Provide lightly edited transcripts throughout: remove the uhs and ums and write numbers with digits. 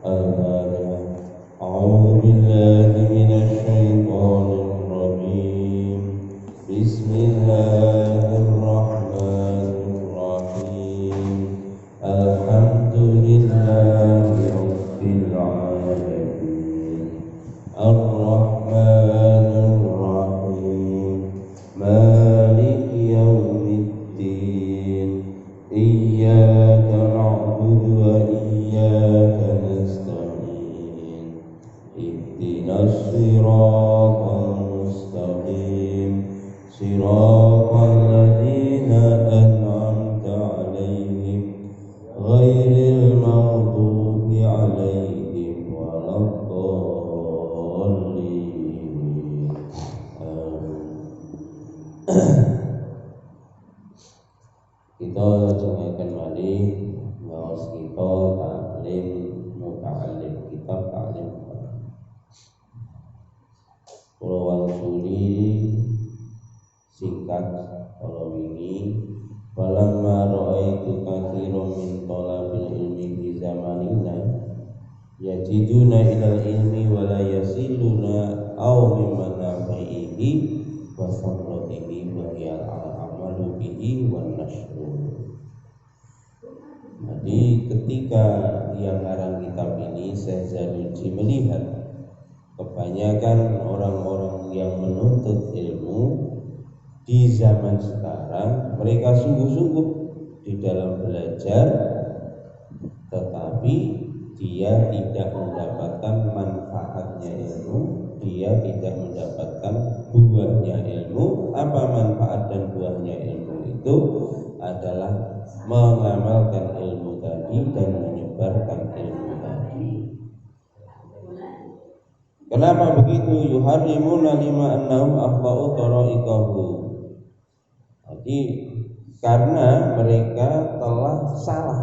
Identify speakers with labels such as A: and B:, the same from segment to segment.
A: الفاتحة. أعوذ بالله من الشيطان الرجيم. بسم الله الرحمن الرحيم. الحمد لله رب العالمين. الرحمن الرحيم. مالك يوم الدين. إياك نعبد وإياك نستعين. اهدنا الصراط المستقيم. صراط الذين أنعمت عليهم غير المغضوب عليهم ولا الضالين. Kita lajengaken malih maos kita taklim muta'allim kitab taklim. Kula wangsuli singkat kala wingi falamma ra'aitu katsiran min talabil ilmi fi zamanina yajiduna ilal ilmi wa la yasiluna aw mimman nafi'ihi wa samratihi wa hiya al-amalu bihi wa nashru. Jadi ketika yang ngarang kitab ini Syekh Zanuji melihat kebanyakan orang-orang yang menuntut ilmu di zaman sekarang mereka sungguh-sungguh di dalam belajar, tetapi dia tidak mendapatkan manfaatnya ilmu, dia tidak mendapatkan buahnya ilmu. Apa manfaat dan buahnya ilmu itu? Adalah mengamalkan ilmu tadi dan menyebarkan ilmu tadi. Kenapa begitu? Yuharrimuna lima annahum akhta'u tara'iqahu. Jadi karena mereka telah salah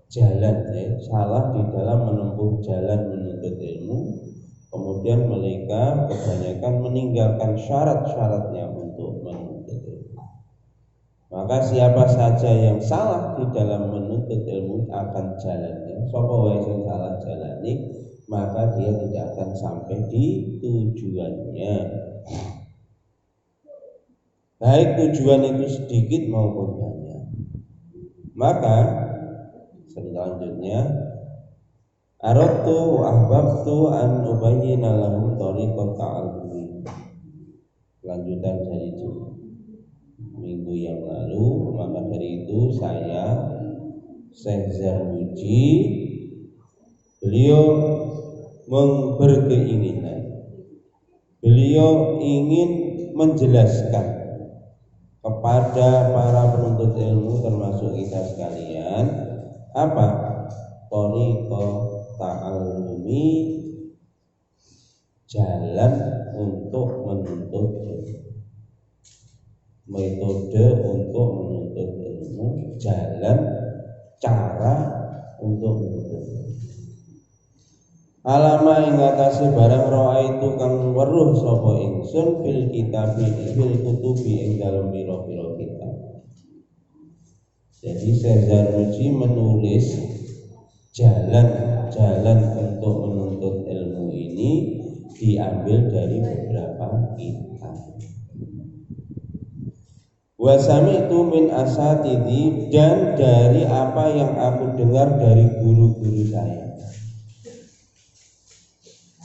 A: jalan, salah di dalam menempuh jalan menuntut ilmu. Kemudian mereka kebanyakan meninggalkan syarat-syaratnya untuk menuntut ilmu. Maka siapa saja yang salah di dalam menuntut ilmu akan jalannya, sapa wae sing salah jalani, maka dia tidak akan sampai di tujuannya. Baik tujuan itu sedikit maupun banyak. Maka selanjutnya aradtu ahbabtu an ubayyina lahum tariqat ta'allumi. Lanjutan dari minggu yang lalu, maka dari itu saya Syekh Zanuji beliau berkeinginan, beliau ingin menjelaskan kepada para penuntut ilmu termasuk kita sekalian apa thariqah ta'allumi, jalan untuk menuntut ilmu, metode untuk menuntut ilmu, jalan cara untuk menuntut ilmu. Alama ing atase barang roa itu kang weruh sapa ingsun fil kitabi fil kutubi ing dalem pira-pira kitab. Jadi Syekh Zanuji menulis jalan untuk menuntut ilmu ini diambil dari beberapa kitab. Wa sami'tu min asatidhi, dan dari apa yang aku dengar dari guru-guru saya.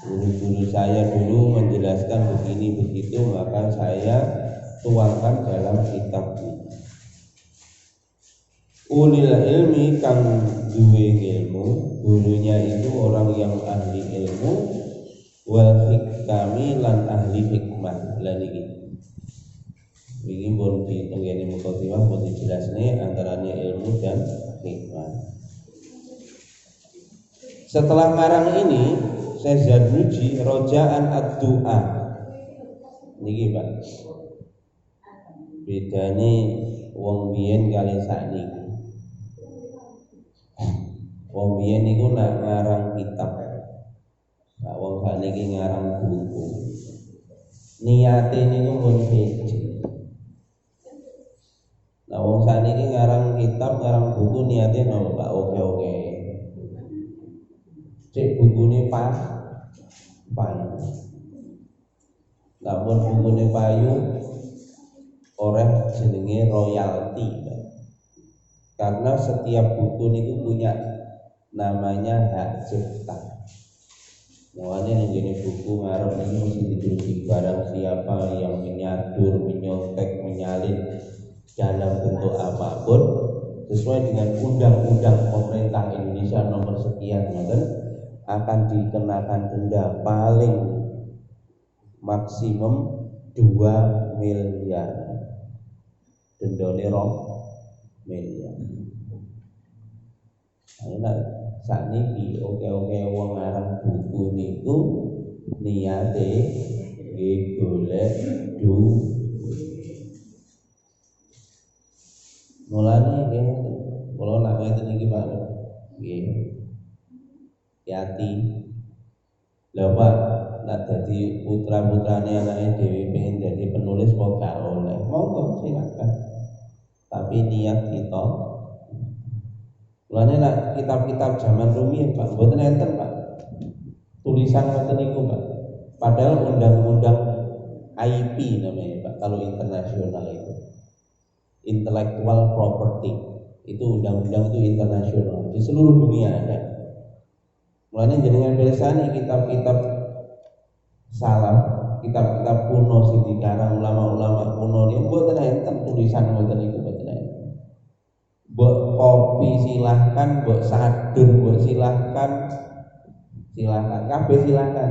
A: Guru-guru saya dulu menjelaskan begini begitu, maka saya tuangkan dalam kitab ini. Ulil ilmi kang duwe ilmu, gurunya itu orang yang ahli ilmu, wal hikami lan ahli hikmah. Lan iki pun ditengene mukadimah pun dijelasne antaranya ilmu dan hikmah. Setelah ngarang ini Syekh Zanuji rojaan ad-du'a. Niki Pak. Bedane wong biyen kali sakniki. Wong biyen niku nak ngarang kitab. Nah, wong sakniki ngarang buku. Niate niku mun siji. Nah, wong sakniki ngarang kitab, ngarang buku niate napa Pak? Oke. payu. Namun bukune payu oleh jenenge royalti. Karena setiap buku niku punya namanya hak cipta. Mulanya yang gini buku ngarep ini mesti ditulis barang siapa yang menyadur, menyontek, menyalin dalam bentuk apapun sesuai dengan undang-undang pemerintah Indonesia nomor sekian akan dikenakan denda paling maksimum 2 miliar. Dendane 2 miliar. Nah, sakniki oke-oke wong aran buku niku niate nggih golek duit. Mulane nggih kula nak ngeten iki Pak. Nggih. Yati. Lha Pak, nak dadi putra-putrane anake dhewe pengen dadi penulis kok gak oleh. Monggo silakan. Tapi niat kita mulane nak kitab-kitab zaman rumiyin Pak, mboten enten Pak. Tulisan ngoten niku Pak. Padahal undang-undang IP namanya Pak, kalau internasional itu. Intellectual property. Itu undang-undang itu internasional. Di seluruh dunia ada. Mulane jenengan pirsani kitab-kitab salaf, kitab-kitab kuno sing dikarang ulama-ulama kuno niku mboten enten tulisan ngoten niku mboten enten. Mbok kopi silahkan, mbok sadun mbok silahkan kabeh silahkan.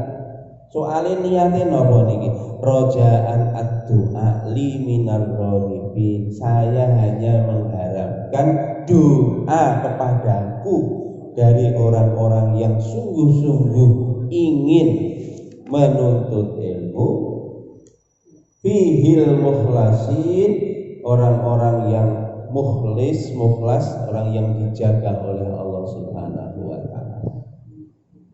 A: Soale niate napa niki? Rojaan ad-du'a li minar rohibin. Saya hanya mengharapkan doa kepadaku dari orang-orang yang sungguh-sungguh ingin menuntut ilmu. Fihil mukhlasin, orang-orang yang mukhlas, orang yang dijaga oleh Allah Subhanahu wa taala.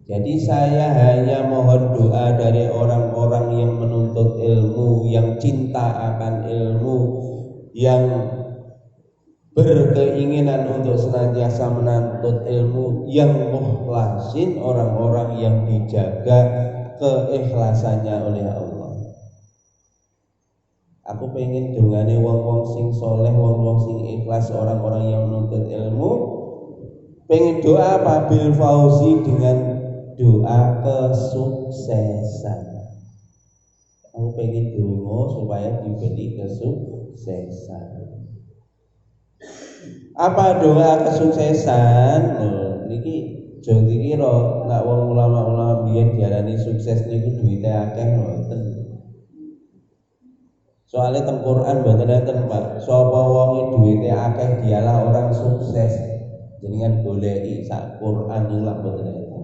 A: Jadi saya hanya mohon doa dari orang-orang yang menuntut ilmu, yang cinta akan ilmu, yang berkeinginan untuk senantiasa menuntut ilmu, yang mukhlasin, orang-orang yang dijaga keikhlasannya oleh Allah. Aku pengen dongane wong-wong sing soleh, wong-wong sing ikhlas, orang-orang yang menuntut ilmu. Pengen doa apa? Bil fauzi, dengan doa kesuksesan. Aku pengen donga supaya diberi kesuksesan. Apa doa kesuksesan? Niki aja dikira nek wong ulama-ulama biyen diarani sukses niku duwite akeh ngoten. Soalnya teng Quran mboten enten Pak. Sapa wong duwite akeh dialah orang sukses. Jenengan goleki sak Quran niku lak mboten enten.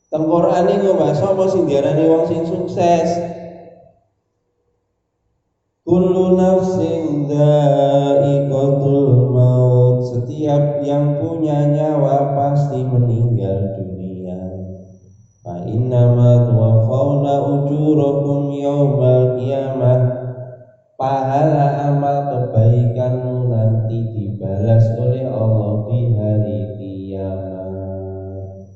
A: Teng Quran niku Pak, sapa sing diarani wong sing sukses? Kullu nafsin dha'iqatul maut. Setiap yang punya nyawa pasti meninggal dunia. Fa innama tuwaffawna ujurakum yaumal qiyamah. Pahala amal kebaikanmu nanti dibalas oleh Allah di hari kiamat.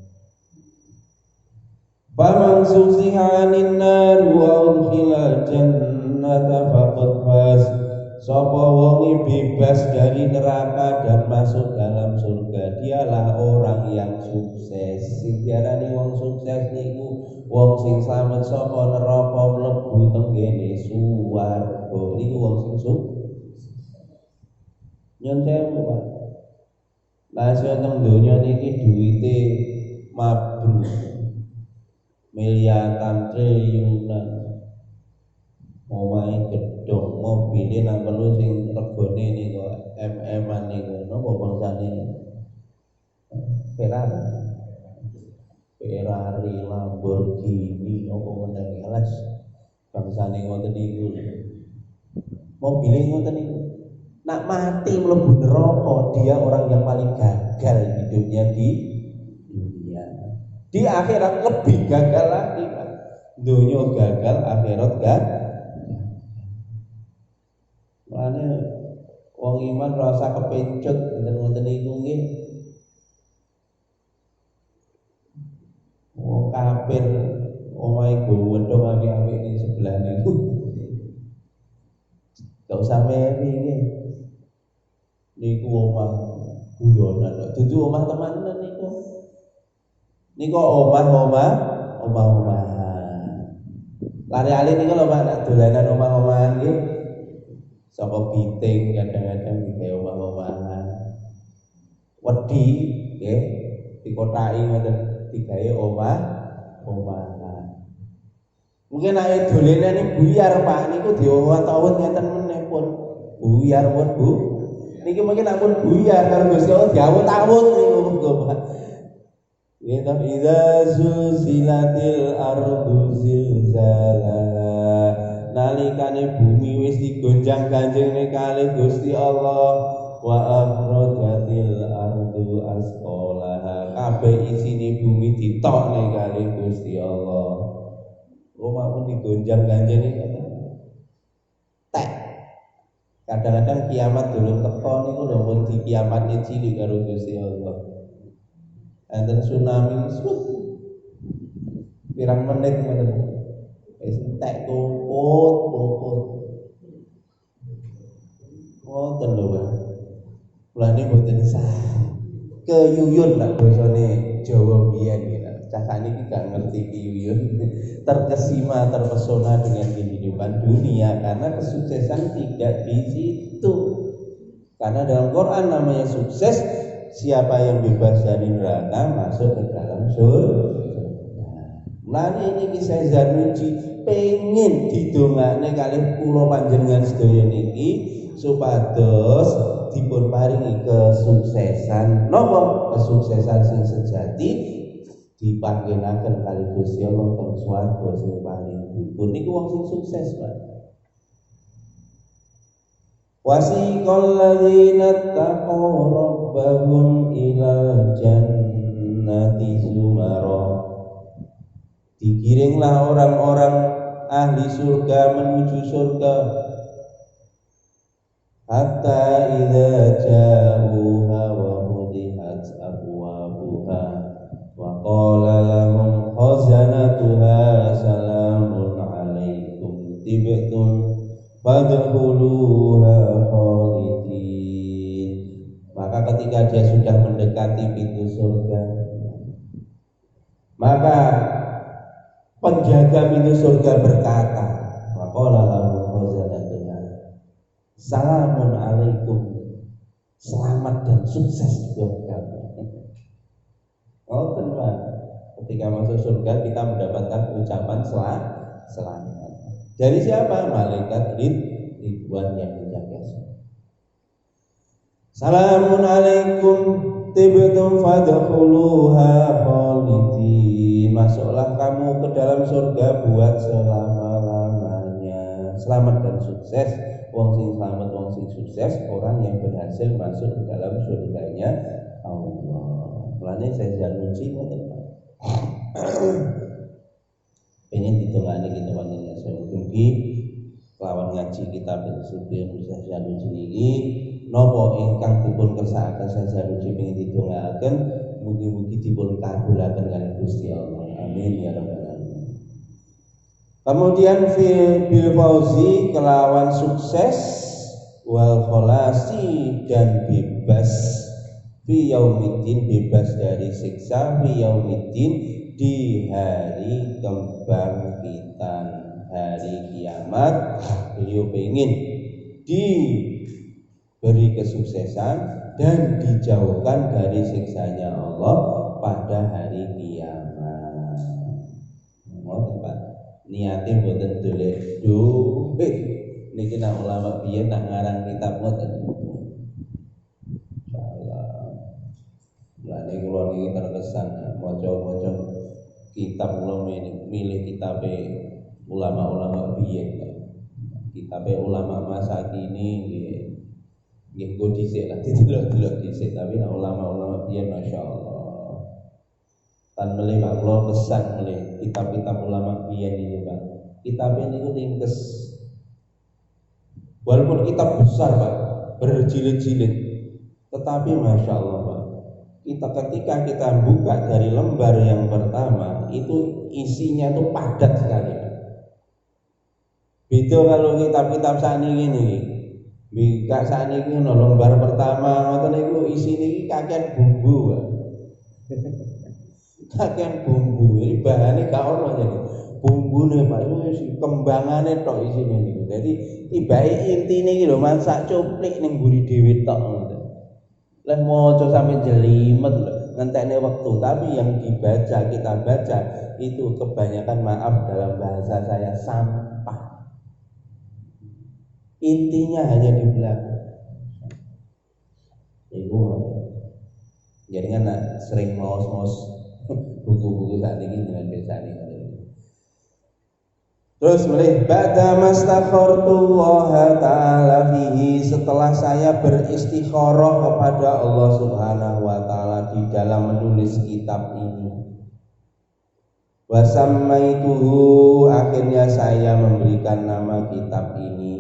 A: Faman zuhziha 'anil nar wa udkhilal jannata faqad faz. Sapa wong bebas dari neraka dan masuk dalam surga, dialah orang yang sukses. Sing diarani wong sukses niku wong sing slamet saka neraka mlebu teng ngene swarga. Niku wong sing sukses. Nyon sewu Pak. Lah teng donya niki duwite mabrur. Miliaran triliunan. Omahe gedhong, mobile nang perlu sing regane niku MM-an niku napa bangsane? Ferrari, Lamborghini, apa meneh les bangsane ngoten niku. Mobile ngoten niku. Nak mati mlebu neraka, dia orang yang paling gagal hidupnya di dunia. Di akhirat lebih gagal lagi, Pak. Dunia gagal, akhirat gagal. Mulane wong iman rasa kepencut ngoten-ngoten niku nggih. kafir omahe gowedho apik-apik ning sebelah niku. Gak usah meri nggih. Niku omah guyonan, dudu omah temenan niku. Niku omah-omahan. Lari-lari niku lho Pak, nak dolanan omah-omahan nggih. Saka biting kadang-kadang digawe omah-omahan. Wedi nggih, dikothaki ngoten digawe omahan. Mungkin nek dolenan iki buyar Pak niku diowot-owot ngeten meneh pun. Buyar pun Bu. Niki mungkin ampun buyar karo Gusti Allah diawut-awut niku monggo Pak. Idza zulzilatil ardu zilzalaha, nalikane bumi wis digonjang-ganjing kalih Gusti Allah, wa akhrajatil ardu asqalaha, kabeh isine bumi ditokne kalih Gusti Allah. Omah pun digonjang-ganjing tek. Kadang-kadang kiamat dulu teko niku lho pun di kiamatne cilik karo Gusti Allah. Enten tsunami pirang menit ngoten. Wis entek kumpul. Ngoten lho, Pak. Mulane mboten sah. Keyuyun lah basane Jawa biyen gitu. Cah sakniki gak ngerti keyuyun. Terkesima, terpesona dengan kehidupan dunia karena kesuksesan tidak di situ. Karena dalam Quran namanya sukses, siapa yang bebas dari neraka masuk ke dalam surga. Mulane niki saya Zanuji pengen didongakne kalih kula panjenengan sedaya niki supados dipun paringi kesuksesan. Napa? Kesuksesan sing sejati dipanggenaken kalih Gusti Allah teng swarga sing paling dhuwur. Niku wong sing sukses, Pak. Wasiqal ladzina taqaw rabbahum ilal jannati zumara, digiringlah orang-orang ahli surga menuju surga. Hatta idza ja'uha wa hudihat abwabuha wa qala lahum khazanatuha salamun alaikum tibtum fadkhuluha khalidin. Maka ketika dia sudah mendekati pintu surga, maka penjaga pintu surga berkata, waqala lahum khazanatuha salamun alaikum, selamat dan sukses buat kamu. Oh tenang, ketika masuk surga kita mendapatkan ucapan selamat. Dari siapa? Malaikat Ridwan yang menjaga surga. Salamun alaikum tibtum fadkhuluha khalidin. Masuklah kamu ke dalam surga buat selama-lamanya. Selamat dan sukses. Wong sing selamat, wong sing sukses, orang yang berhasil masuk ke dalam surganya Allah. Mulane saya Zanuji ngoten Pak. Pengen ditungani kita panjenengan mugi kelawan ngaji kitab Subyan Saya Zanuji niki napa ingkang dipun kersakaken saya Zanuji pengen ditungakaken mugi-mugi dipun kabulaken kalih Gusti Allah. Amin ya rabbal alamin. Kemudian bil fauzi kelawan sukses wal kholasi dan bebas fi yaumiddin, bebas dari siksa fi yaumiddin, di hari kebangkitan, hari kiamat. Beliau ingin diberi kesuksesan dan dijauhkan dari siksanya Allah pada hari kiamat. Ngoten Pak. Niate mboten dolek duit. Niki nak ulama biyen nak ngarang kitab ngoten. Insyaallah. Mulane kula niki terkesan maca-maca kitab kula milih kitabe ulama-ulama biyen. Kitabe ulama masa kini nggih nggo dhisik lah didelok-delok dhisik, tapi nak ulama-ulama biyen masyaallah. Tan melih Pak kula kesan melih kitab-kitab ulama biyen ini Pak. Kitabnya niku ringkes. Walaupun kitab besar Pak, berjilid-jilid, tetapi masya Allah Pak, ketika kita buka dari lembar yang pertama itu isinya tuh padat sekali. Beda kalau kitab-kitab sakniki niki. Bika sakniki lembar pertama ngoten niku isine kakean bumbu. Kakean bumbu. Ini bahane gak ono jadi. Bumbune Pak wis kembangane tok isine niku. Dadi tibake intine iki lho masak cuplik ning mburi dhewe tok ngoten. Lah maca sampe jelimet lho ngentekne wektu, tapi yang dibaca kita baca itu kebanyakan maaf dalam bahasa saya sampah. Intinya hanya di belakang. Ibu, jadi kan sering maos-maos buku-buku saat ini dengan biasa ini. Terus mulai ba'da mastakhartullah ta'ala fihi, setelah saya beristikharah kepada Allah Subhanahu wa taala di dalam menulis kitab ini. Wasammaituhu, akhirnya saya memberikan nama kitab ini.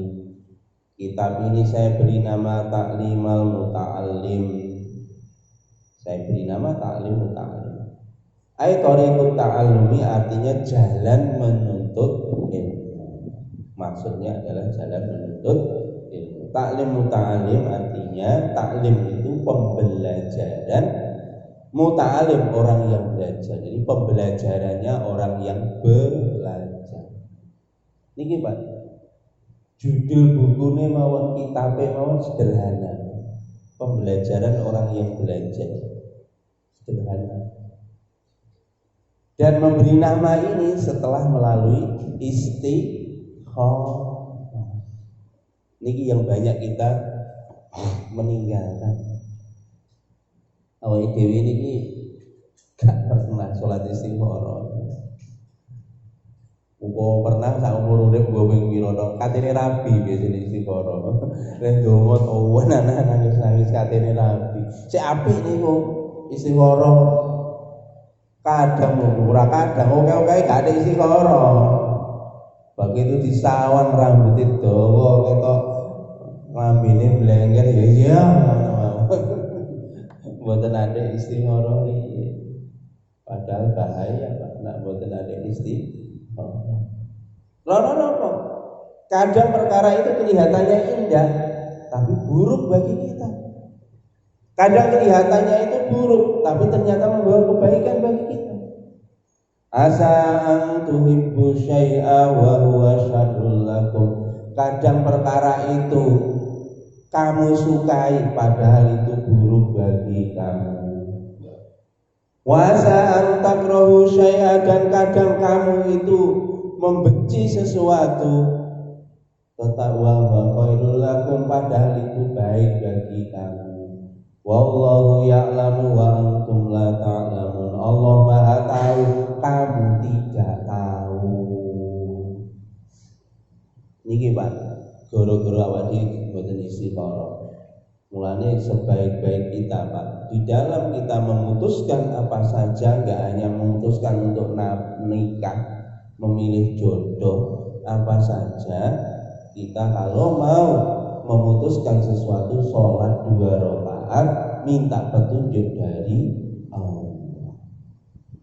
A: Kitab ini saya beri nama Ta'limal Muta'allim. Saya beri nama Ta'lim Muta'allim. Ai thariqut ta'allumi, artinya jalan menuntut ilmu. Maksudnya adalah jalan menuntut ilmu. Ta'lim Muta'allim artinya ta'lim itu pembelajaran, muta'allim orang yang belajar. Jadi pembelajarannya orang yang belajar. Niki Pak, judul bukunya mawon kitabnya mawon sederhana. Pembelajaran orang yang belajar. Sederhana. Dan memberi nama ini setelah melalui istikharah. Niki yang banyak kita meninggalkan. Awake dhewe niki gak pernah salat istikharah. Upo pernah sak umur urip gua ping pira tok katene rabi biasane istikharah. Lek donga tuwen anak nangis-nangis katene rabi. Sik apik niku istikharah. Kadang ora kadang oke-oke gak ada istikharah. Begitu disawan rambutnya dawa ketok lambene blengker ya iya. Mboten ada istikharah iki. Padahal bahaya Pak nek mboten ada istikharah. Lha napa? Kadang perkara itu kelihatannya indah tapi buruk bagi kita. Kadang kelihatannya itu buruk tapi ternyata membawa kebaikan bagi kita. Asa an tuhibbu syai'a wa huwa syarrul lakum. Kadang perkara itu kamu sukai padahal itu buruk bagi kamu. Wa asa an takrahu syai'a, dan kadang kamu itu membenci sesuatu wa khairul lakum, padahal itu baik bagi kamu. Wallahu ya'lamu wa antum la ta'lamun. Allah Maha tahu, kamu tidak tahu. Niki Pak, goro-goro awak dhewe mboten istikharah. Mulane sebaik-baik kita Pak, di dalam kita memutuskan apa saja, enggak hanya memutuskan untuk nikah, memilih jodoh, apa saja, kita kalau mau memutuskan sesuatu, sholat 2 rakaat, minta petunjuk dari Allah.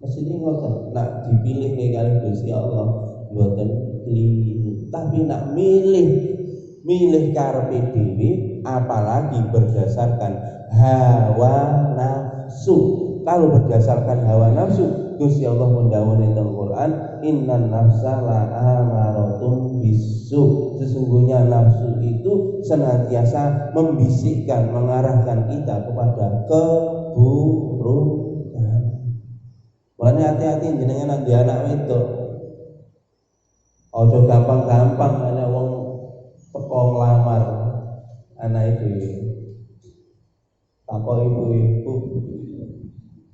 A: Mesti ngoten, nak dipilih kali Gusti Allah mboten keliru. Tapi nak milih karepe dhewe, apalagi berdasarkan hawa nafsu. Kalau berdasarkan hawa nafsu, Gusti Allah mendhawuhi dalam Quran, innan nafsa la'amaratun bisu. Sesungguhnya nafsu itu senantiasa membisikkan, mengarahkan kita kepada keburukan. Mulane hati-hati jenengan nanti anak wedok. Ojo gampang-gampang ana wong teko nglamar anak dhewe. Takok ibu-ibu,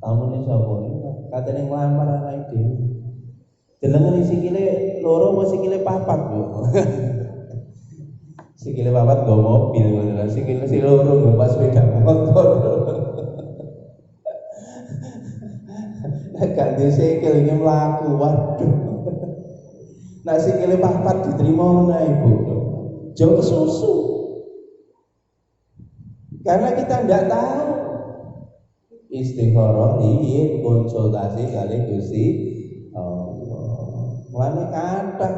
A: tamune sapa? Katene nglamar anak dhewe. Jenengan sikile loro apa sikile papat, Bu? Sikile papat nggo mobil, sikile si loro nggo pas sepeda motor. Gak disikil iki mlaku, waduh. Nek sikile papat diterima menawa Ibu. Jauh kesusu. Karena kita tidak tahu. istikharah riyin konsultasi kali Gusti Allah. Mulane kathah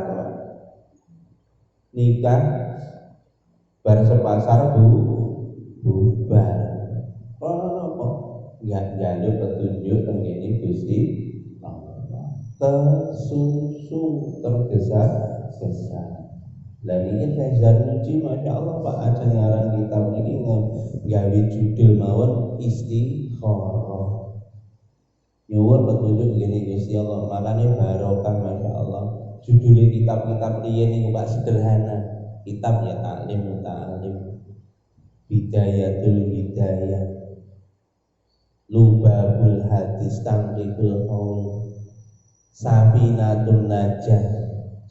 A: nikah bar sepasar bubar. Apa? Enggak jaluk petunjuk teng kene Gusti Allah. Kesusu tergesa-gesa. Lah niki Faizal Nuji Masya Allah Pak ajeng ngarang kitab niki nggawe judul mawon istikharah. Nyuwun petunjuk ngene Gusti Allah, makane barokah Masya Allah. Judule kitab-kitab riyen niku Pak sederhana. Kitab ya taklim muta'alim. Bidayatul hidayah. Lubabul hadis tamlikul qaul. Safinatun najah.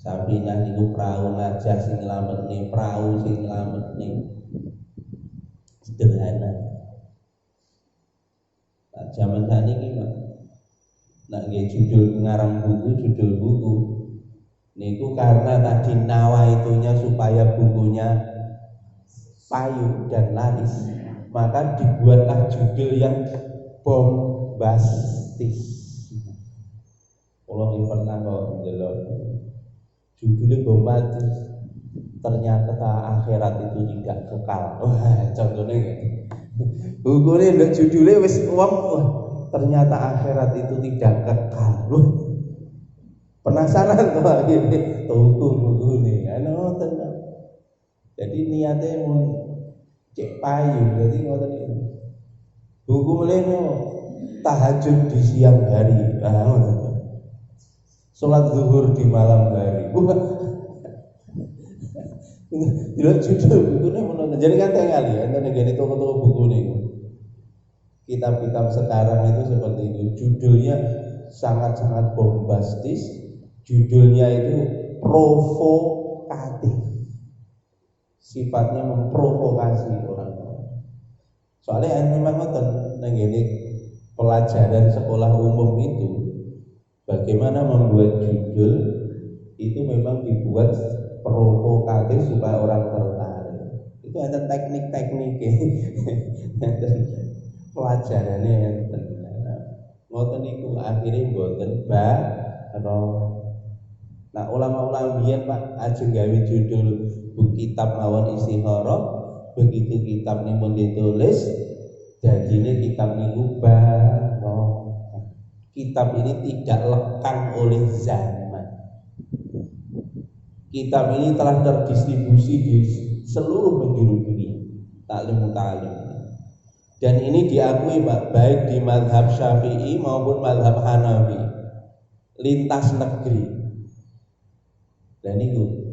A: Safinah niku perahu najah sing nyelametne, perahu sing nyelametne. Sederhana. Nah, zaman sakniki Pak. Nek nggih judul ngarang judul buku niku karena tadi nawaitunya supaya bukunya payu dan laris, maka dibuatlah judul yang bombastis. Kalau pernah kok ndelok judulnya bombastis, ternyata akhirat itu tidak kekal. Wah, contohnya buku ini judulnya wis wong ternyata akhirat itu tidak kekal. Loh, penasaran kok gini tuku buku ini anu tenang. Jadi niatnya mau cek payu, jadi ngoten niku. Buku meleno tahajud di siang hari. Salat zuhur di malam hari. Jelas judul bukunya menonton. Jadi kan tinggal ya, enten ngene toko-toko buku niku. Kitab-kitab sekarang itu seperti itu, judulnya sangat-sangat bombastis, judulnya itu provokatif, sifatnya memprovokasi orang-orang. Soalnya memang ngene pelajaran sekolah umum itu bagaimana membuat judul itu memang dibuat provokatif supaya orang tertarik. Itu ada teknik-tekniknya. Pelajarannya enten. Ngoten niku akhire mboten baro. Nah, ulama-ulama biyen Pak ajeng gawe judul buku kitab mawon istikharah, begitu kitab niku ditulis janjine kitab niku baro. Kitab ini tidak lekang oleh zaman. Kitab ini telah terdistribusi di seluruh penjuru dunia. Taklim muta'alim. Dan ini diakui Pak, baik di mazhab Syafi'i maupun mazhab Hanafi, lintas negeri. Dan itu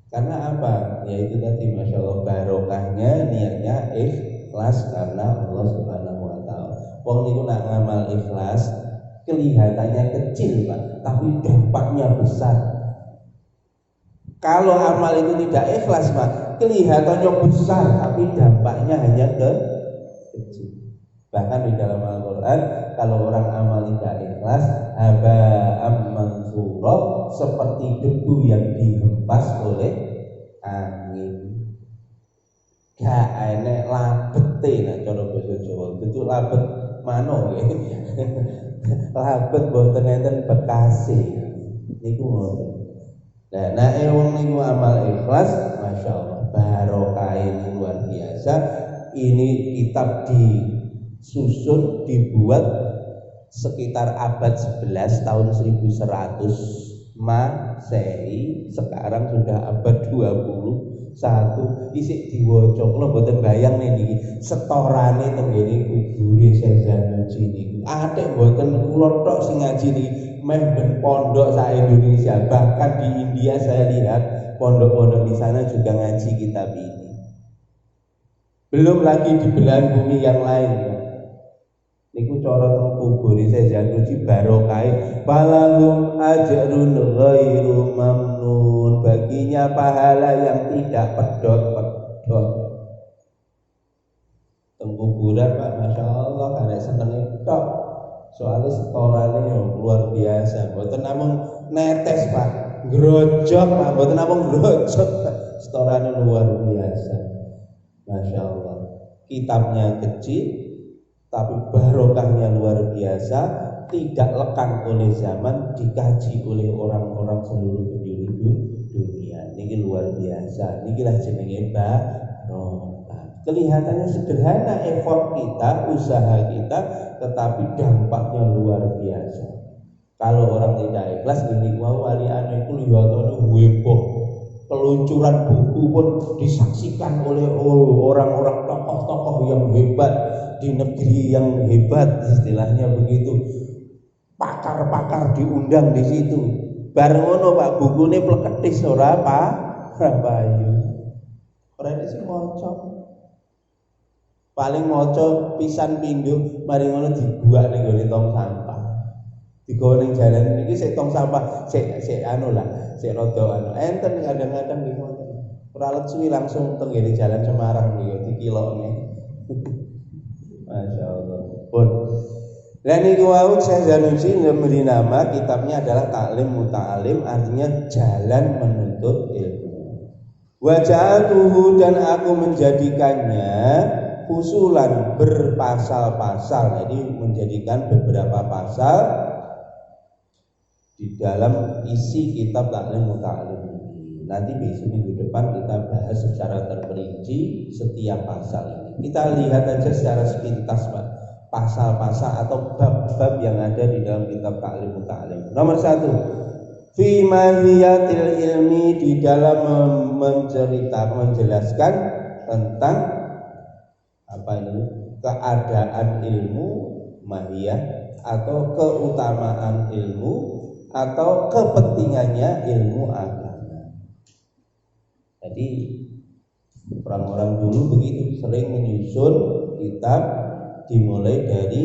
A: karena apa? Yaitu tadi Masya Allah barokahnya niatnya ikhlas karena Allah Subhanahu Wa Taala. Wong niku nak ngamal ikhlas kelihatannya kecil Pak, tapi dampaknya besar. Kalau amal itu tidak ikhlas Pak, kelihatannya besar, tapi dampaknya hanya kecil. Bahkan di dalam Al-Quran kalau orang amal tidak ikhlas haba'am mansura, seperti debu yang dihempas oleh angin. Gak enek labete nah cara basa Jawa. Itu labet mano nggih. Labet boten enten bekase. Niku ngoten. Nah, nek wong niku amal ikhlas, Masya Allah barokah ini luar biasa. Ini kitab disusun dibuat sekitar abad 11 tahun 1100 Masehi, sekarang sudah abad 21 isik diwaca. Kula mboten bayang niki setorane teng ngene kubure Faizal Nuji niku. Atik mboten kula tok sing ngaji niki, meh ben pondok sak Indonesia, bahkan di India saya lihat pondok-pondok di sana juga ngaji kitab ini. Belum lagi di belahan bumi yang lain. Niku cara teng kubur Faizal Nuji barokah balahum ajrun ghairu mamnun, baginya pahala yang tidak pedot-pedot. Teng kuburan Pak Masya Allah karek senenge tok. Soalnya setorannya luar biasa. Mboten namung netes Pak, grojok Pak, mboten namung grojok. Setorannya luar biasa. Masya Allah, kitabnya kecil tapi barokahnya luar biasa, tidak lekang oleh zaman, dikaji oleh orang-orang seluruh penjuru dunia. Ini luar biasa. Inilah jenenge barokah. Kelihatannya sederhana effort kita, usaha kita, tetapi dampaknya luar biasa. Kalau orang tidak ikhlas, gini wali anu iku liyatane heboh. Peluncuran buku pun disaksikan oleh orang-orang tokoh-tokoh yang hebat di negeri yang hebat, istilahnya begitu. Pakar-pakar diundang di situ. Bareng ngono Pak, bukune pleketis ora apa? Rabayu. Ora iso maca. Paling maca pisan pindho, mari ngono dibuak ning gone tong sampah. Digawa ning jalan iki sik tong sampah, sik anu lah, sik rada anu. Enten kadang-kadang nggih ngoten. Ora let suwi langsung teng ngene jalan Semarang niku dikilokne. Masyaallah. Pun. Lah niku wau Syekh Zanusi memberi nama kitabnya adalah Ta'lim Muta'alim, artinya jalan menuntut ilmu. Wa ja'atuhu, dan aku menjadikannya fusulan berpasal-pasal. Jadi menjadikan beberapa pasal di dalam isi kitab Ta'lim Muta'alim ini. Nanti besok minggu depan kita bahas secara terperinci setiap pasal ini. Kita lihat aja secara sepintas Pak, pasal-pasal atau bab-bab yang ada di dalam kitab Ta'lim Muta'alim. Nomor 1, fi mahiyatil ilmi, di dalam menjelaskan tentang apa ini, keadaan ilmu, mahiyah atau keutamaan ilmu atau kepentingannya ilmu agama. Jadi orang-orang dulu begitu, sering menyusun kitab dimulai dari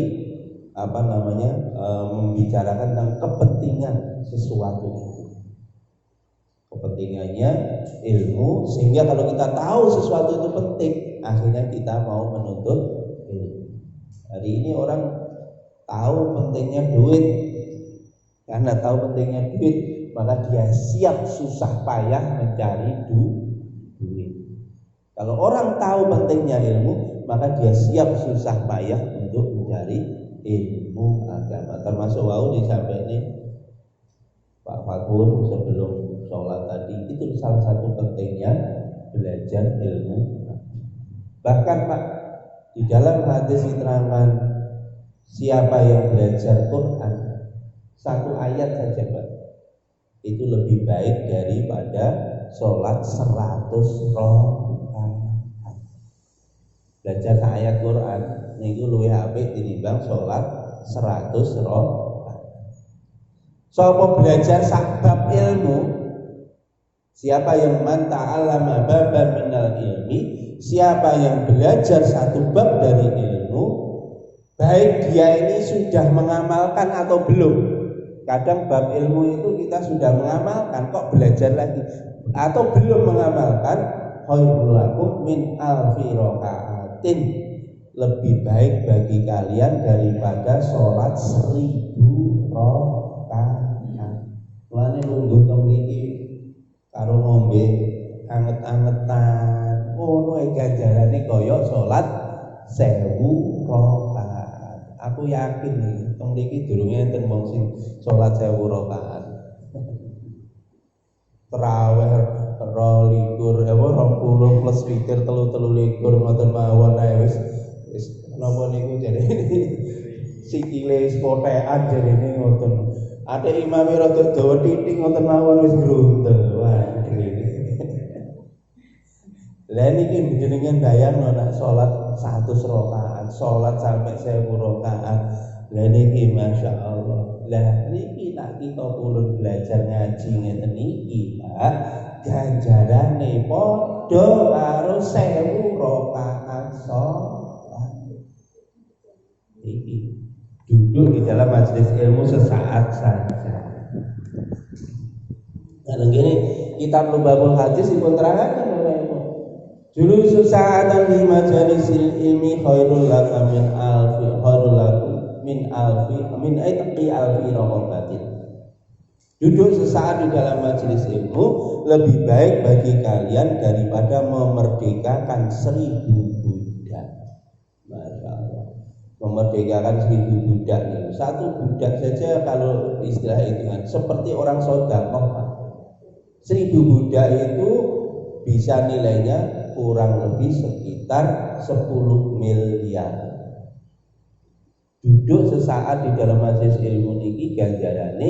A: membicarakan tentang kepentingan sesuatu itu. Kepentingannya ilmu, sehingga kalau kita tahu sesuatu itu penting, akhirnya kita mau menuntut ilmu. Hari ini orang tahu pentingnya duit. Karena tahu pentingnya duit, maka dia siap susah payah mencari duit. Kalau orang tahu pentingnya ilmu, maka dia siap susah payah untuk mencari ilmu agama. Termasuk wau disampaikan ini Pak Fakun sebelum sholat tadi, itu salah satu pentingnya belajar ilmu. Bahkan Pak, di dalam hadis diterangkan, siapa yang belajar Quran satu ayat saja Pak, itu lebih baik daripada sholat 100 rakaat. Belajar ayat Quran niku luwih apik tinimbang sholat 100 rakaat. Sapa belajar sabab ilmu, siapa yang man ta'allama baban minal ilmi, siapa yang belajar satu bab dari ilmu, baik dia ini sudah mengamalkan atau belum. Kadang bab ilmu itu kita sudah mengamalkan, kok belajar lagi, atau belum mengamalkan, khairul lakum min alfi rakaatin, lebih baik bagi kalian daripada sholat 1000 rakaat. Mulane lungguh teng mriki karo ngombe anget-angetan, ngono ae ganjarane kaya sholat 1000 rakaat. Aku yakin nih, teng mriki durunge enten wong sing salat 1000 rakaat. Tarawih 20 plus witir 33 ngoten mawon ae wis napa niku jare sikile wis potekan jarene ngoten. Ate imame rada dawa titik ngoten mawon wis gruntel. Waduh. Lah niki jenengan bayangno nek salat 100 rakaat, salat sampai 1000 rakaat. Lah niki masyaallah. Lah niki tak kita pulun belajar ngaji ngeten iki, Pak. Ganjarane padha karo 1000 rakaat salat. Iki duduk di dalam majelis ilmu sesaat saja. Nah, gini kitab Lubabul Hadis dipun terangaken Bapak Ibu. Julusu sa'atan di majalisil ilmi khairul laka min alfi raqabatin. Duduk sesaat di dalam majelis ilmu lebih baik bagi kalian daripada memerdekakan 1000 budak. Masya Allah. memerdekakan 1000 budak nih. Satu budak saja kalau istilah hitungan seperti orang sedekah, Pak. 1000 budak itu bisa nilainya kurang lebih sekitar 10 miliar. Duduk sesaat di dalam majelis ilmu niki ganjarane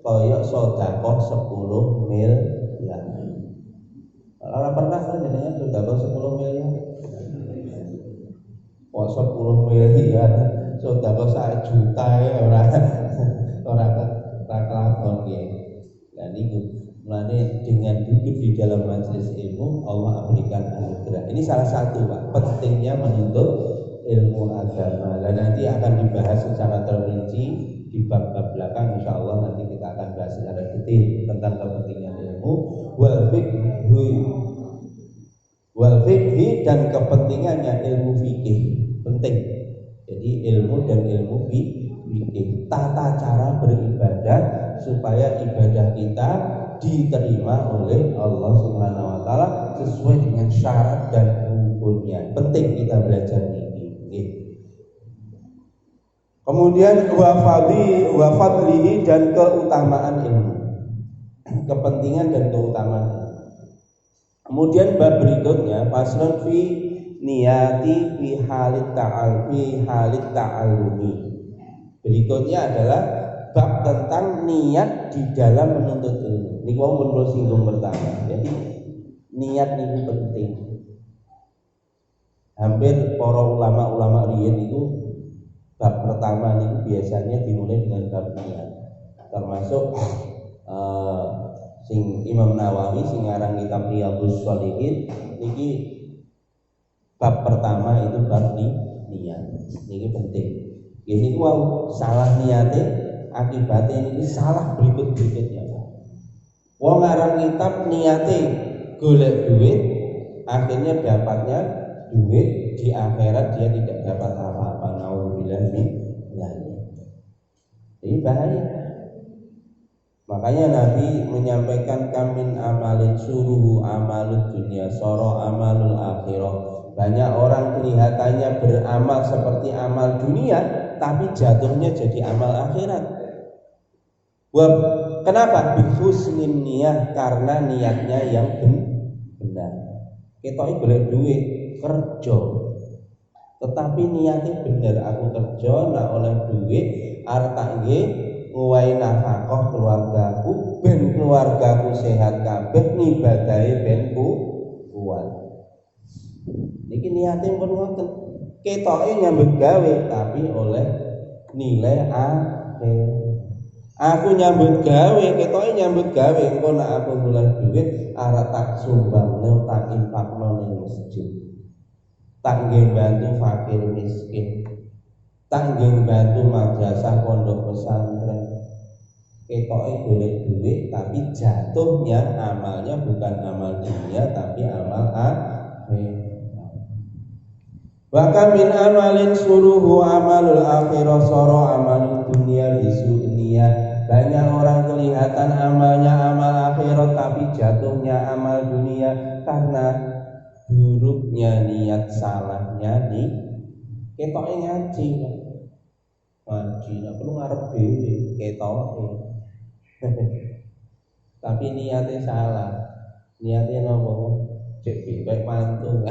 A: kaya sedekah 10 miliar. Orang pernah kan jadinya sedekah 10 miliar. Oh 10 miliar sedekah 1 juta ya ora kelakon nggih. Lah niku mulane dengan duduk di dalam majelis ilmu Allah berikan anugerah. Ini salah satu Pak pentingnya menuntut ilmu agama. Dan nanti akan dibahas secara terperinci di bab-bab belakang. Insya Allah nanti kita akan bahas secara detail tentang kepentingan ilmu wal fikhi dan kepentingannya ilmu fikih penting. Jadi ilmu dan ilmu fikih, tata cara beribadah supaya ibadah kita diterima oleh Allah Subhanahu wa taala sesuai dengan syarat dan rukunnya. Penting kita belajar ini. Kemudian wa fadlihi dan keutamaan ilmu. Kepentingan dan keutamaan. Kemudian bab berikutnya faslun fi niyati fi halit ta'allumi. Berikutnya adalah bab tentang niat di dalam menuntut ilmu. Ini wong pun singgung pertama. Jadi niat ini penting. Hampir para ulama-ulama riyen itu bab pertama ini biasanya dimulai dengan bab niat. Termasuk sing Imam Nawawi sing ngarang kitab Riyadhus Shalihin niki bab pertama itu bab niat. Niki penting. Ini wow salah niate akibatnya ini salah berikutnya. Wong ngarang kitab niate golek duit, akhirnya dapatnya duit, di akhirat dia tidak dapat apa-apa. Nauzubillah min dzalik. Ini bahaya. Makanya Nabi menyampaikan kamin amalin suruhu amalud dunia soro amalul akhirah. Banyak orang kelihatannya beramal seperti amal dunia, tapi jatuhnya jadi amal akhirat. Kenapa? Bihusnin niyah, karena niatnya yang benar. Kita golek duit kerja, tetapi niatnya benar. Aku kerja nak oleh duit arep tak nggih nguwai nafkah keluargaku, ben keluargaku sehat kabeh, ngibadahe ben kuat. Niki niate pun ngoten. Ketoke nyambut gawe tapi oleh nilai akhir. Aku nyambut gawe, ketoke nyambut gawe, engko nek aku golek duit arep tak sumbangne, tak infakno ning masjid. Tak nggih bantu fakir miskin. Tak nggih bantu madrasah pondok pesantren. Ketoke golek duit tapi jatuhnya amalnya bukan amal dunia tapi amal akhir. Bahkan min amalin suruhu amalul akhirah soro amalul dunia bisu'niyah. Banyak orang kelihatan amalnya amal akhirat tapi jatuhnya amal dunia karena buruknya niat, salahnya nih. Ketoke ngaji nggak perlu ngarep dhewe ketoke. Tapi niatnya salah. Niatnya nopo? Cek baik mantu.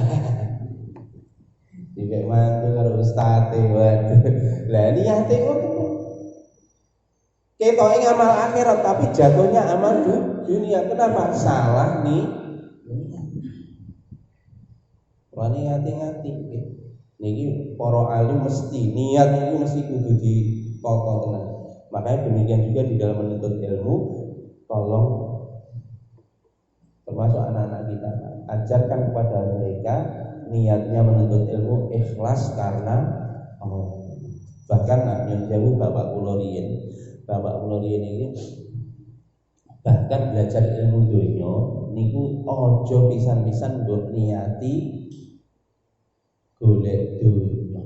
A: Dibek mantu karo ustaz waduh. Lah niate ngono. Ketoke ngamal akhirat tapi jatuhnya amal dunia. Kenapa? Salah nih. Wani hati-hati nggih. Niki para alim mesti niat itu mesti kudu dipokok tenan. Makanya demikian juga di dalam menuntut ilmu, tolong termasuk anak-anak kita ajarkan kepada mereka niatnya menuntut ilmu ikhlas karena Allah. Bahkan nyun jauh bapak kula riyen ini bahkan belajar ilmu dunya niku aja pisan-pisan mbok niati golek dunya.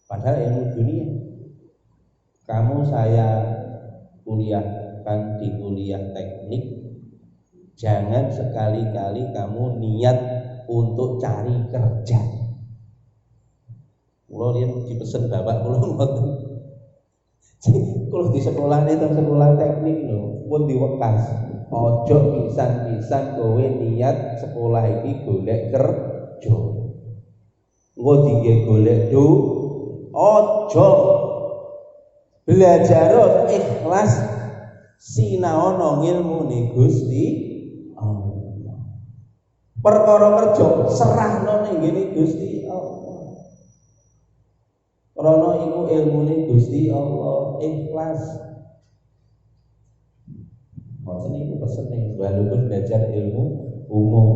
A: Padahal ilmu dunia kamu saya kuliahkan di kuliah teknik, jangan sekali-kali kamu niat untuk cari kerja. Kula riyen dipesen bapak kula ngoten. Kalau di sekolah itu sekolah teknik lho, pun diwekas. Ojo pisan-pisan kowe niat sekolah iki golek kerja. Engko dinggo golek ojo. Belajar ikhlas sinaono ngilmune Gusti Allah. Perkara kerja serahno ning ngene Gusti Allah. Krana iku ilmune Gusti Allah, ikhlas. Ngoten niku pesene walaupun belajar ilmu umum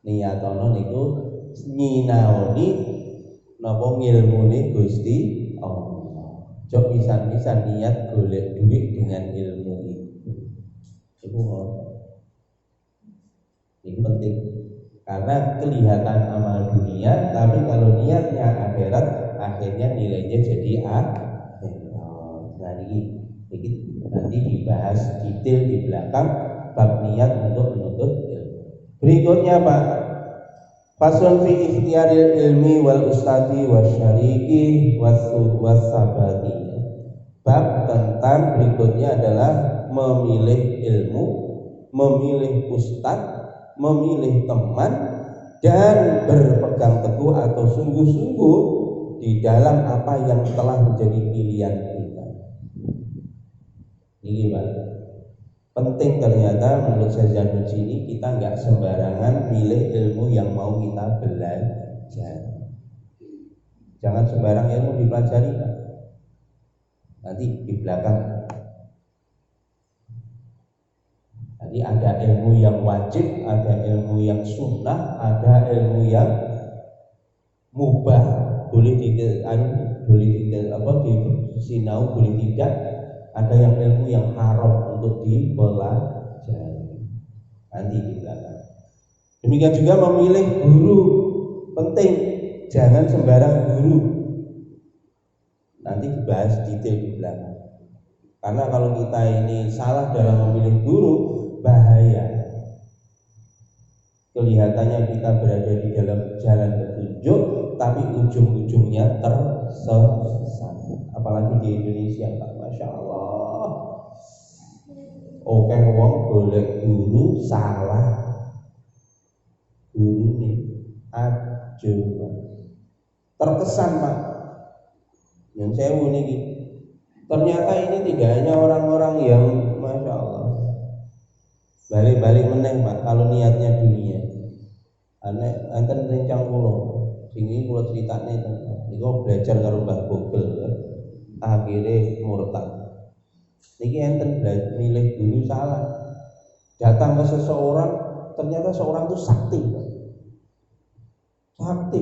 A: niyatono niku nyinaoni napa ngilmune Gusti Allah. Jok pisan-pisan niat golek duit dengan ilmu itu. Iku ini penting karena kelihatan amal dunia, tapi kalau niatnya akhirat, akhirnya nilainya jadi akhirat. Nah ini nanti dibahas detail di belakang bab niat untuk menuntut ilmu. Berikutnya Pak, faslun fi ikhtiyaril ilmi wal ustadi wasyariki wasabati. Bab tentang berikutnya adalah memilih ilmu, memilih ustadz, memilih teman, dan berpegang teguh atau sungguh-sungguh di dalam apa yang telah menjadi pilihan kita. Ini Pak, penting ternyata menurut saya Zanuji ini kita nggak sembarangan pilih ilmu yang mau kita belajar. Jangan sembarang ilmu dipelajari Pak. Nanti di belakang tadi ada ilmu yang wajib, ada ilmu yang sunnah, ada ilmu yang mubah, boleh disinau, boleh tidak. Ada yang ilmu yang haram untuk dipelajari. Nanti di belakang. Demikian juga memilih guru penting, jangan sembarang guru. Nanti dibahas detail di belakang. Karena kalau kita ini salah dalam memilih guru, bahaya. Kelihatannya kita berada di dalam jalan petunjuk, tapi ujung-ujungnya tersesat. Apalagi di Indonesia, Pak, Masya Allah. Oke, wong golek guru salah. Guru nih, aja. Terkesan Pak. Yang saya ini, ternyata ini tidak hanya orang-orang yang Masya Allah balik-balik meneng Pak, kalau niatnya dunia. Enten rencang kula, sini kula ceritane niku belajar karo Mbah Google, akhirnya murtad. Niki enten milih guru salah. Datang ke seseorang, ternyata seorang itu sakti. Sakti.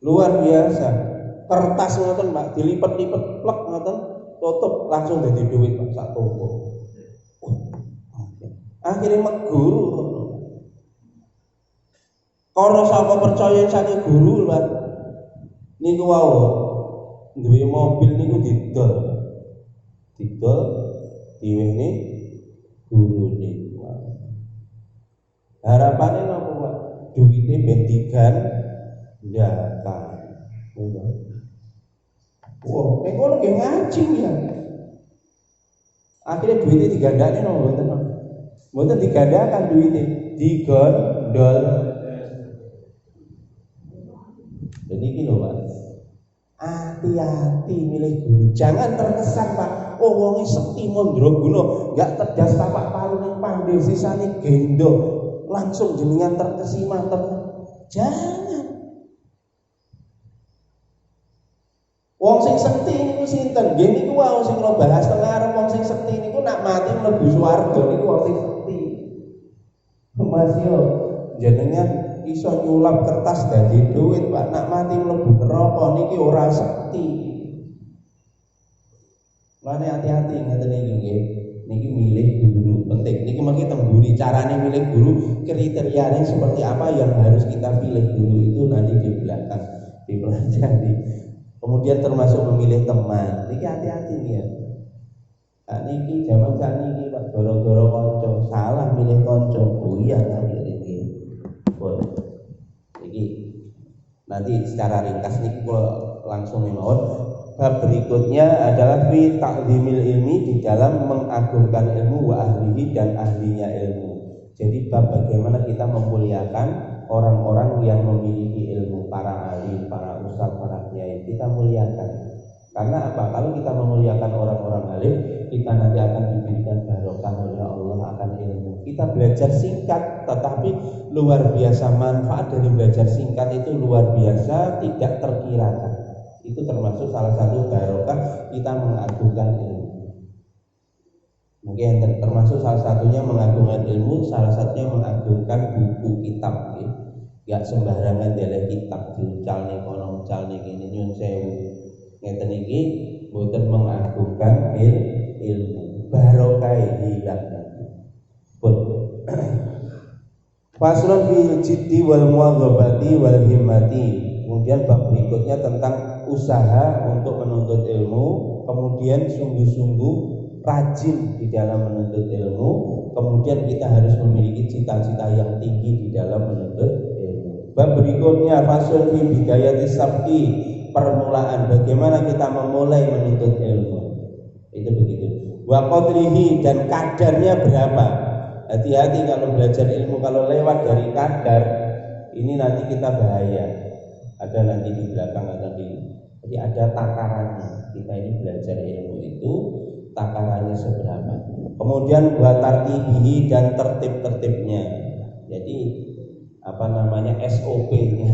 A: Luar biasa. Kertas ngoten Pak, dilipat-lipat plek ngoten, tutup langsung dadi duit Pak sak toko. Akhirnya mek guru. Karena sapa percaya saking guru Pak. Niku wau duwe mobil niku didol. Didol diwehne gurune. Harapane napa Pak? Duite ben digandhakan. Wah, nek ngono nggih ngaji ya. Akhirnya duitnya digandakne no mboten. Mboten digandakan duitnya, digondol. Jadi iki lho Pak. Hati-hati milih guru. Jangan terkesan Pak, oh wonge sekti mandraguna, enggak cerdas tapak paling pandai sisane gendo. Langsung jenengan terkesima Jangan. Wong sing sekti niku sinten? Nggih niku wae sing kula bahas tengah wong sing sekti niku nak mati mlebu swarga niku wong sing sekti. Mas yo jenengan iso nyulap kertas dadi duit Pak, nak mati mlebu neraka niki ora sekti. Lane hati-hati ngeten iki nggih. Niki milih guru penting. Niki mangke temburi carane milih guru, kriterianya seperti apa yang harus kita pilih guru itu nanti di belakang dipelajari. Kemudian termasuk memilih teman. Niki hati-hati ya. Niki zaman sakniki Pak goro-goro kanca, salah milih kanca. Oh iya niki. Niki. Nanti secara ringkas nih langsung mawon. Bab berikutnya adalah fi ta'zimil ilmi, di dalam mengagungkan ilmu wa ahlihi, dan ahlinya ilmu. Jadi bab bagaimana kita memuliakan orang-orang yang memiliki ilmu, para alim, para ustadz, para kiai, kita muliakan. Karena apa? Kalau kita memuliakan orang-orang alim, kita nanti akan diberikan barokah oleh Allah akan ilmu. Kita belajar singkat, tetapi luar biasa manfaat dari belajar singkat itu luar biasa, tidak terkirakan. Itu termasuk salah satu barokah kita mengagungkan ilmu. Mungkin termasuk salah satunya mengagungkan ilmu, salah satunya mengagungkan buku kitab. Gak sembarangan deleh kitab diucal nih kono ucal nih gini nyun sewu. Ngeten iki boten mengagungkan ilmu, barokah hilang. Pun faslun fil jiddi wal muwadzabati wal himmati. Kemudian bab berikutnya tentang usaha untuk menuntut ilmu, kemudian sungguh-sungguh rajin di dalam menuntut ilmu, kemudian kita harus memiliki cita-cita yang tinggi di dalam menuntut ilmu. Bab berikutnya faslun fi bidayati sabqi, permulaan bagaimana kita memulai menuntut ilmu. Itu begitu. Wa qadrihi, dan kadarnya berapa. Hati-hati kalau belajar ilmu, kalau lewat dari kadar ini nanti kita bahaya. Ada nanti di belakang atau jadi ada takarannya. Kita ini belajar ilmu itu takarannya seberapa. Kemudian wa tartibihi, dan tertib-tertibnya. Jadi apa namanya SOP-nya,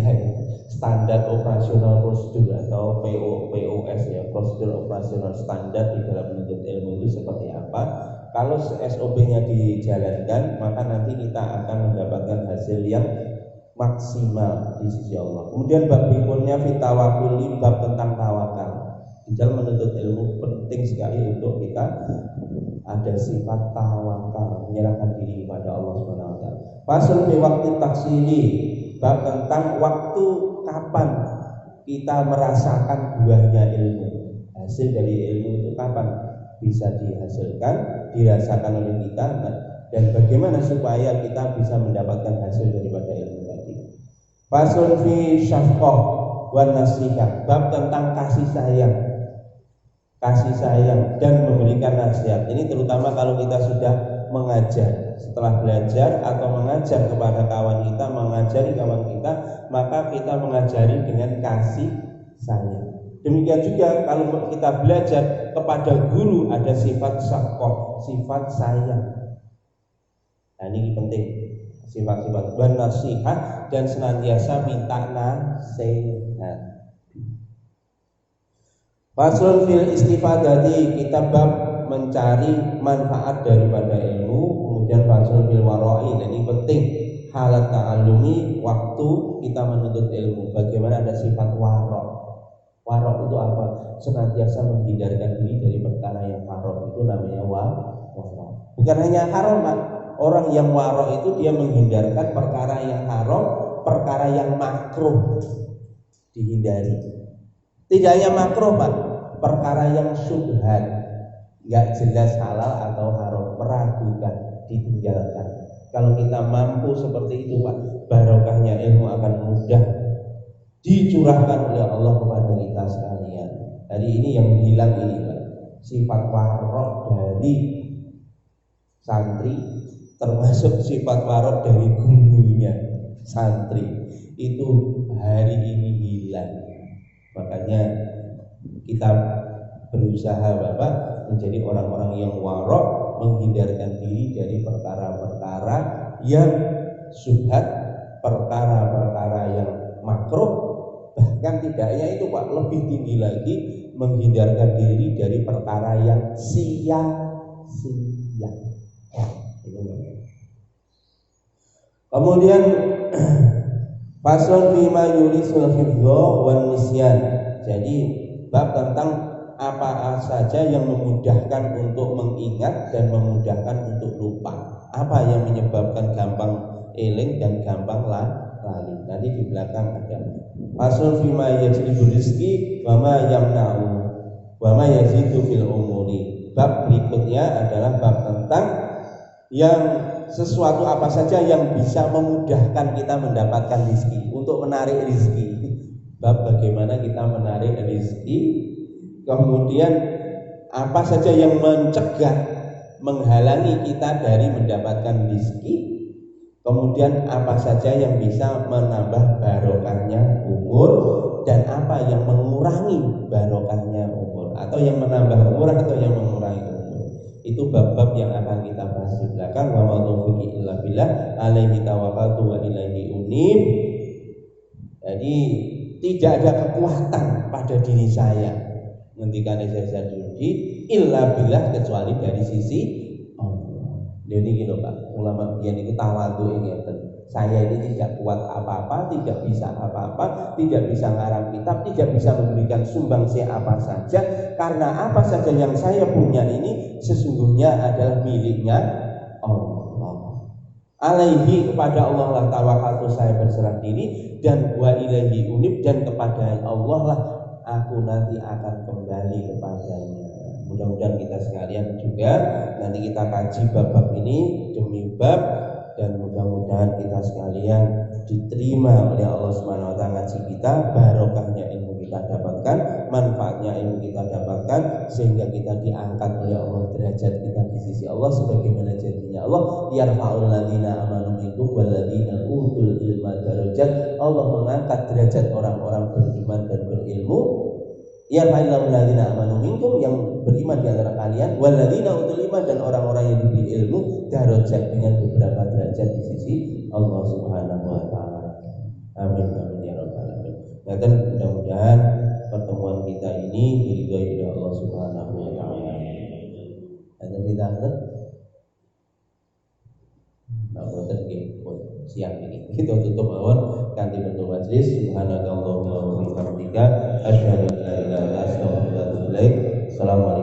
A: standar operasional prosedur atau POS ya, prosedur operasional standar di dalam menuntut ilmu itu seperti apa. Kalau SOP-nya dijalankan, maka nanti kita akan mendapatkan hasil yang maksimal di sisi Allah. Kemudian bab berikutnya fitawakuli, bab tentang tawakal. Di dalam menuntut ilmu penting sekali untuk kita ada sifat tawakal, menyerahkan diri kepada Allah Subhanahu wa taala. Fasal fi waqti taksili, bab tentang waktu kapan kita merasakan buahnya ilmu. Hasil dari ilmu itu kapan bisa dihasilkan, dirasakan oleh kita, dan bagaimana supaya kita bisa mendapatkan hasil daripada ilmu tadi. Fasal fi syafqah wan nasihah, bab tentang kasih sayang dan memberikan nasihat. Ini terutama kalau kita sudah mengajar, setelah belajar atau mengajar kepada kawan kita, mengajari kawan kita, maka kita mengajari dengan kasih sayang. Demikian juga kalau kita belajar kepada guru, ada sifat syafqah, sifat sayang. Nah ini penting, sifat-sifat dan nasihat, dan senantiasa minta nasihat. Faslun fil istifadati, kita bab mencari manfaat daripada ilmu. Kemudian faslun fil warai, dan ini penting, halat ta'allumi, waktu kita menuntut ilmu. Bagaimana ada sifat warok. Warok itu apa? Senantiasa menghindarkan diri dari perkara yang haram. Itu namanya warok. Bukan hanya haram, Pak. Orang yang warok itu dia menghindarkan perkara yang haram, perkara yang makruh dihindari. Tidak hanya makruh, Pak, perkara yang syubhat, nggak jelas halal atau haram, meragukan, ditinggalkan. Kalau kita mampu seperti itu, Pak, barokahnya ilmu akan mudah dicurahkan oleh Allah kepada kita sekalian. Hari ini yang hilang ini, Pak, sifat warok dari santri, termasuk sifat warok dari gurunya santri, itu hari ini hilang. Makanya kita berusaha, Bapak, menjadi orang-orang yang warok, menghindarkan diri dari perkara-perkara yang syubhat, perkara-perkara yang makruh, bahkan tidaknya itu, Pak, lebih tinggi lagi, menghindarkan diri dari perkara yang sia-sia. Kemudian faslun fima yurisul hifdha wan nisyan. Jadi bab tentang apa saja yang memudahkan untuk mengingat dan memudahkan untuk lupa. Apa yang menyebabkan gampang eling dan gampang lali. Nanti di belakang ada faslun fima yajlibu rizqi wa ma yamna'u wa ma yazidu fil umuri. Bab berikutnya adalah bab tentang yang sesuatu apa saja yang bisa memudahkan kita mendapatkan rezeki, untuk menarik rezeki. bab bagaimana kita menarik rezeki, kemudian apa saja yang mencegah, menghalangi kita dari mendapatkan rezeki, kemudian apa saja yang bisa menambah barokahnya umur, dan apa yang mengurangi barokahnya umur, atau yang menambah umur atau yang mengurangi umur. Itu bab-bab yang akan kita bahas di belakang. Wa ma taufiqi illa billah, alaihi tawakkaltu wa ilaihi unib. Jadi tidak ada kekuatan pada diri saya, ngendikane Syekh Jurdi, illa billah, kecuali dari sisi Allah. Jadi gitu Pak, ulama biyen itu tawadhu ngeten. Saya ini tidak kuat apa-apa, tidak bisa apa-apa, tidak bisa ngarang kitab, tidak bisa memberikan sumbangsi apa saja, karena apa saja yang saya punya ini sesungguhnya adalah miliknya Allah. Alaihi, kepada Allah lah tawakaltu, saya berserah diri, dan wa ilaihi unib, dan kepada Allah lah aku nanti akan kembali kepadanya. Mudah-mudahan kita sekalian juga nanti kita kaji bab-bab ini demi bab, dan mudah-mudahan kita sekalian diterima oleh Allah Subhanahu wa taala ngaji kita, barokahnya ilmu kita dapatkan, manfaatnya ilmu kita dapatkan, sehingga kita diangkat oleh Allah derajat kita di sisi Allah sebagaimana janjinya Allah, yarfa'ul ladzina amanu minkum wal ladzina utul ilma darajat. Allah mengangkat derajat orang-orang beriman dan berilmu. Yarfa'ul ladzina amanu minkum, yang beriman di antara kalian, wal ladzina utul ilma, dan orang-orang yang diberi ilmu, darajat, dengan beberapa derajat di sisi Allah Subhanahu wa taala. Amin amin ya rabbal alamin. Dan mudah-mudahan pertemuan kita ini diridhoi oleh Allah Subhanahu wa taala. Ada kita boten nggih siang ini. Kita tutup mawon kanthi bentuk majelis. Subhanakallahumma wa bihamdika asyhadu an la ilaha illa anta astaghfiruka wa atubu ilaik. Assalamualaikum.